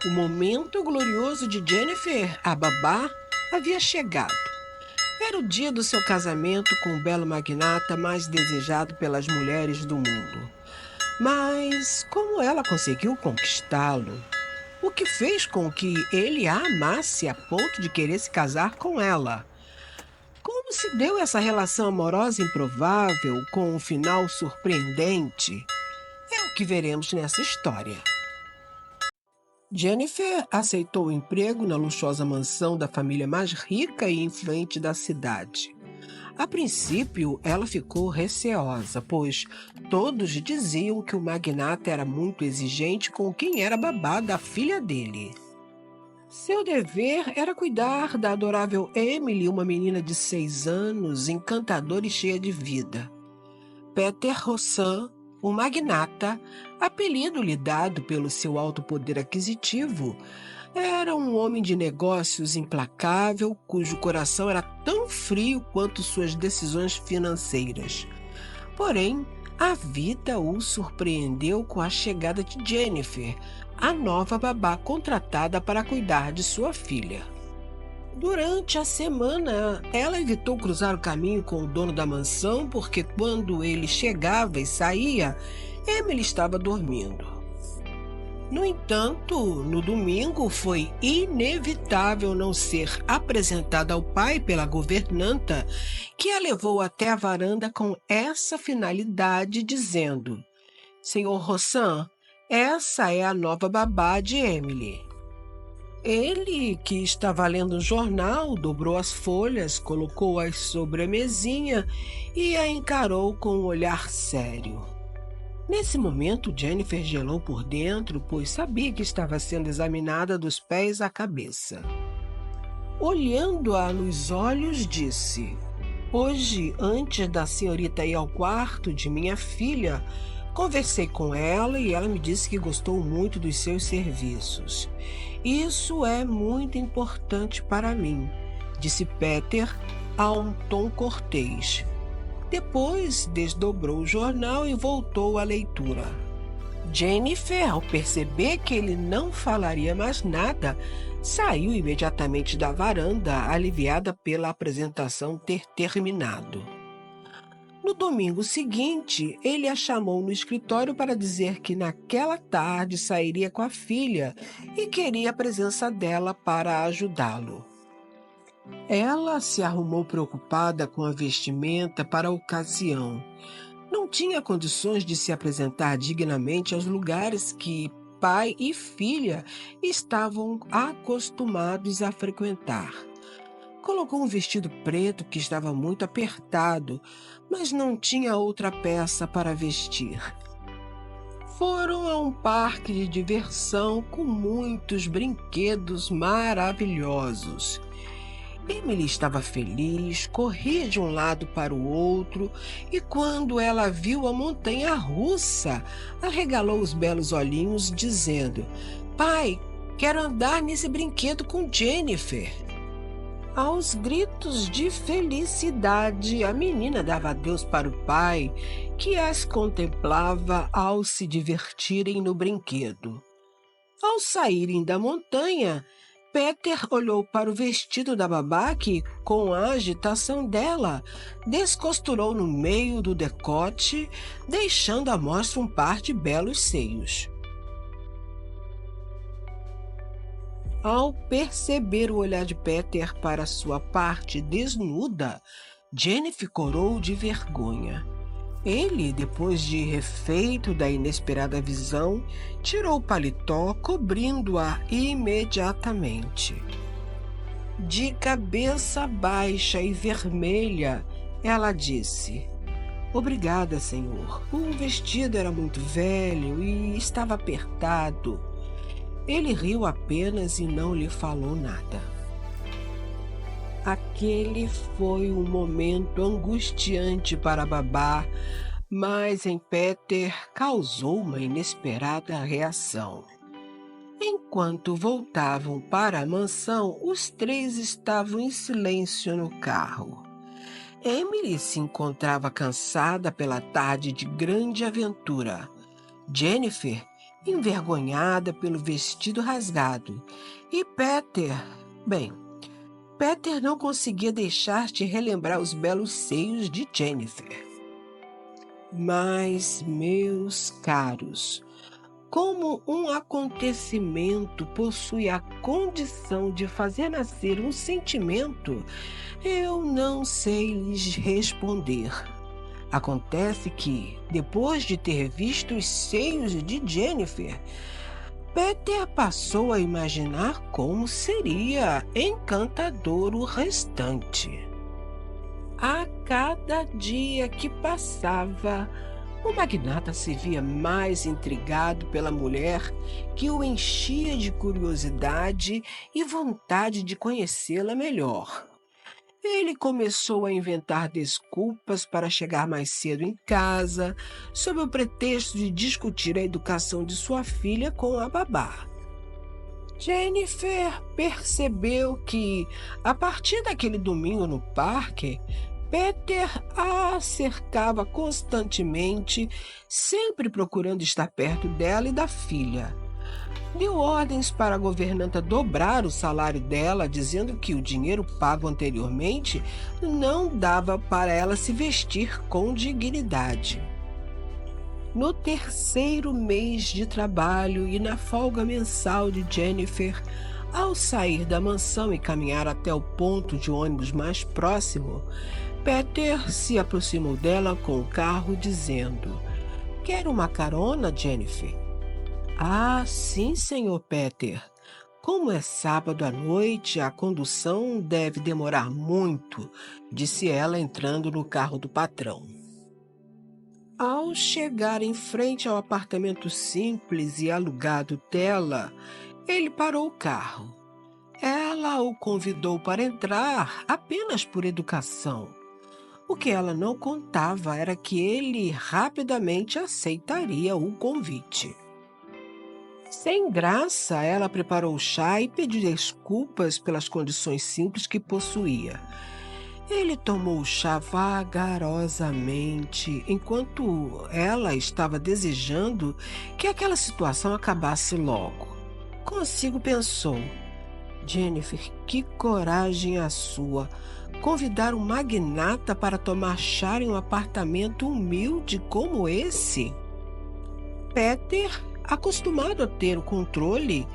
O momento glorioso de Jennifer, a babá, havia chegado. Era o dia do seu casamento com o belo magnata mais desejado pelas mulheres do mundo. Mas como ela conseguiu conquistá-lo? O que fez com que ele a amasse a ponto de querer se casar com ela? Como se deu essa relação amorosa improvável com um final surpreendente? É o que veremos nessa história. Jennifer aceitou o emprego na luxuosa mansão da família mais rica e influente da cidade. A princípio, ela ficou receosa, pois todos diziam que o magnata era muito exigente com quem era babá da filha dele. Seu dever era cuidar da adorável Emily, uma menina de 6 anos, encantadora e cheia de vida. Peter Rossan, o magnata, apelido-lhe dado pelo seu alto poder aquisitivo, era um homem de negócios implacável, cujo coração era tão frio quanto suas decisões financeiras. Porém, a vida o surpreendeu com a chegada de Jennifer, a nova babá contratada para cuidar de sua filha. Durante a semana, ela evitou cruzar o caminho com o dono da mansão porque quando ele chegava e saía, Emily estava dormindo. No entanto, no domingo foi inevitável não ser apresentada ao pai pela governanta, que a levou até a varanda com essa finalidade, dizendo: Senhor Rossan, essa é a nova babá de Emily. Ele, que estava lendo um jornal, dobrou as folhas, colocou-as sobre a mesinha e a encarou com um olhar sério. Nesse momento, Jennifer gelou por dentro, pois sabia que estava sendo examinada dos pés à cabeça. Olhando-a nos olhos, disse: Hoje, antes da senhorita ir ao quarto de minha filha, conversei com ela e ela me disse que gostou muito dos seus serviços. Isso é muito importante para mim, disse Peter a um tom cortês. Depois desdobrou o jornal e voltou à leitura. Jennifer, ao perceber que ele não falaria mais nada, saiu imediatamente da varanda, aliviada pela apresentação ter terminado. No domingo seguinte, ele a chamou no escritório para dizer que naquela tarde sairia com a filha e queria a presença dela para ajudá-lo. Ela se arrumou preocupada com a vestimenta para a ocasião. Não tinha condições de se apresentar dignamente aos lugares que pai e filha estavam acostumados a frequentar. Colocou um vestido preto que estava muito apertado, mas não tinha outra peça para vestir. Foram a um parque de diversão com muitos brinquedos maravilhosos. Emily estava feliz, corria de um lado para o outro e, quando ela viu a montanha-russa, arregalou os belos olhinhos, dizendo: Pai, quero andar nesse brinquedo com Jennifer. Aos gritos de felicidade, a menina dava adeus para o pai, que as contemplava ao se divertirem no brinquedo. Ao saírem da montanha, Peter olhou para o vestido da babá que, com a agitação dela, descosturou no meio do decote, deixando à mostra um par de belos seios. Ao perceber o olhar de Peter para sua parte desnuda, Jennifer corou de vergonha. Ele, depois de refeito da inesperada visão, tirou o paletó, cobrindo-a imediatamente. De cabeça baixa e vermelha, ela disse: Obrigada, senhor. O vestido era muito velho e estava apertado. Ele riu apenas e não lhe falou nada. Aquele foi um momento angustiante para a babá, mas em Peter causou uma inesperada reação. Enquanto voltavam para a mansão, os três estavam em silêncio no carro. Emily se encontrava cansada pela tarde de grande aventura. Jennifer envergonhada pelo vestido rasgado. E bem, Peter não conseguia deixar de relembrar os belos seios de Jennifer. Mas, meus caros, como um acontecimento possui a condição de fazer nascer um sentimento, eu não sei lhes responder. Acontece que, depois de ter visto os seios de Jennifer, Peter passou a imaginar como seria encantador o restante. A cada dia que passava, o magnata se via mais intrigado pela mulher, que o enchia de curiosidade e vontade de conhecê-la melhor. Ele começou a inventar desculpas para chegar mais cedo em casa, sob o pretexto de discutir a educação de sua filha com a babá. Jennifer percebeu que, a partir daquele domingo no parque, Peter a cercava constantemente, sempre procurando estar perto dela e da filha. Deu ordens para a governanta dobrar o salário dela, dizendo que o dinheiro pago anteriormente não dava para ela se vestir com dignidade. No terceiro mês de trabalho e na folga mensal de Jennifer, ao sair da mansão e caminhar até o ponto de ônibus mais próximo, Peter se aproximou dela com o carro, dizendo: "Quer uma carona, Jennifer?" "Ah, sim, senhor Peter. Como é sábado à noite, a condução deve demorar muito", disse ela, entrando no carro do patrão. Ao chegar em frente ao apartamento simples e alugado dela, ele parou o carro. Ela o convidou para entrar apenas por educação. O que ela não contava era que ele rapidamente aceitaria o convite. Sem graça, ela preparou o chá e pediu desculpas pelas condições simples que possuía. Ele tomou o chá vagarosamente, enquanto ela estava desejando que aquela situação acabasse logo. Consigo pensou: "Jennifer, que coragem a sua! Convidar um magnata para tomar chá em um apartamento humilde como esse?" Peter, acostumado a ter o controle,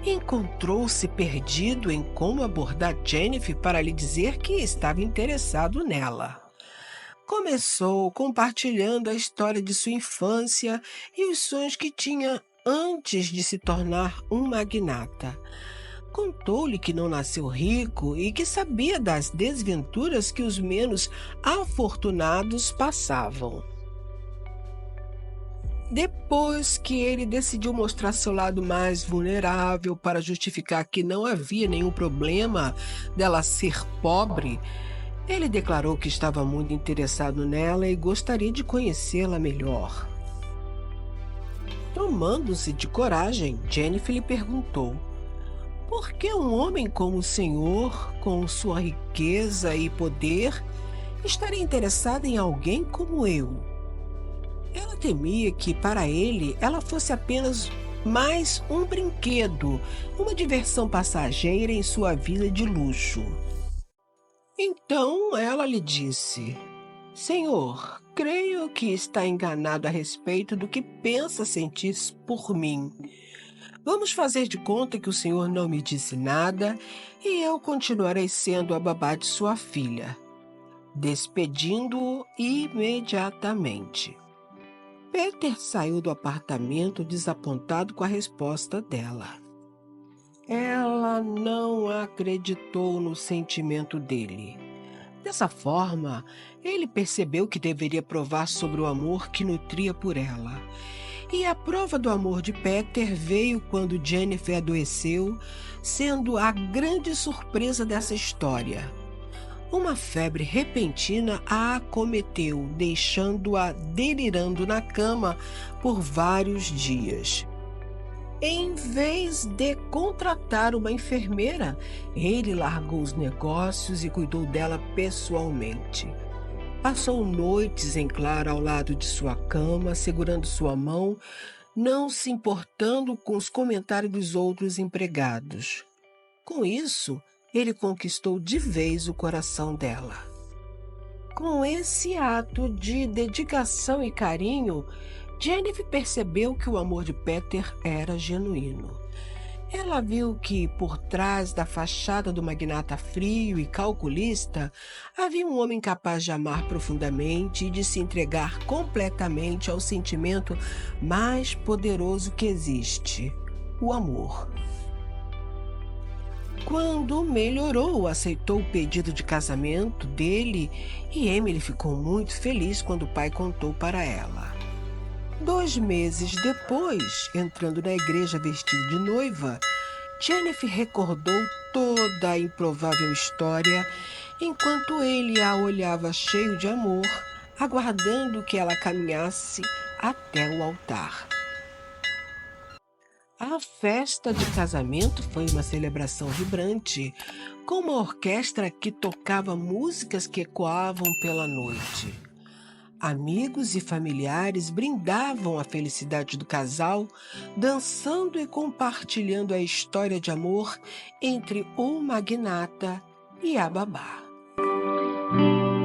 encontrou-se perdido em como abordar Jennifer para lhe dizer que estava interessado nela. Começou compartilhando a história de sua infância e os sonhos que tinha antes de se tornar um magnata. Contou-lhe que não nasceu rico e que sabia das desventuras que os menos afortunados passavam. Depois que ele decidiu mostrar seu lado mais vulnerável para justificar que não havia nenhum problema dela ser pobre, ele declarou que estava muito interessado nela e gostaria de conhecê-la melhor. Tomando-se de coragem, Jennifer lhe perguntou: "Por que um homem como o senhor, com sua riqueza e poder, estaria interessado em alguém como eu?" Ela temia que, para ele, ela fosse apenas mais um brinquedo, uma diversão passageira em sua vida de luxo. Então ela lhe disse: "Senhor, creio que está enganado a respeito do que pensa sentir por mim. Vamos fazer de conta que o senhor não me disse nada e eu continuarei sendo a babá de sua filha", despedindo-o imediatamente. Peter saiu do apartamento desapontado com a resposta dela. Ela não acreditou no sentimento dele. Dessa forma, ele percebeu que deveria provar sobre o amor que nutria por ela. E a prova do amor de Peter veio quando Jennifer adoeceu, sendo a grande surpresa dessa história. Uma febre repentina a acometeu, deixando-a delirando na cama por vários dias. Em vez de contratar uma enfermeira, ele largou os negócios e cuidou dela pessoalmente. Passou noites em claro ao lado de sua cama, segurando sua mão, não se importando com os comentários dos outros empregados. Com isso, ele conquistou de vez o coração dela. Com esse ato de dedicação e carinho, Jennifer percebeu que o amor de Peter era genuíno. Ela viu que, por trás da fachada do magnata frio e calculista, havia um homem capaz de amar profundamente e de se entregar completamente ao sentimento mais poderoso que existe: o amor. Quando melhorou, aceitou o pedido de casamento dele e Emily ficou muito feliz quando o pai contou para ela. 2 meses depois, entrando na igreja vestida de noiva, Jennifer recordou toda a improvável história enquanto ele a olhava cheio de amor, aguardando que ela caminhasse até o altar. A festa de casamento foi uma celebração vibrante, com uma orquestra que tocava músicas que ecoavam pela noite. Amigos e familiares brindavam a felicidade do casal, dançando e compartilhando a história de amor entre o magnata e a babá.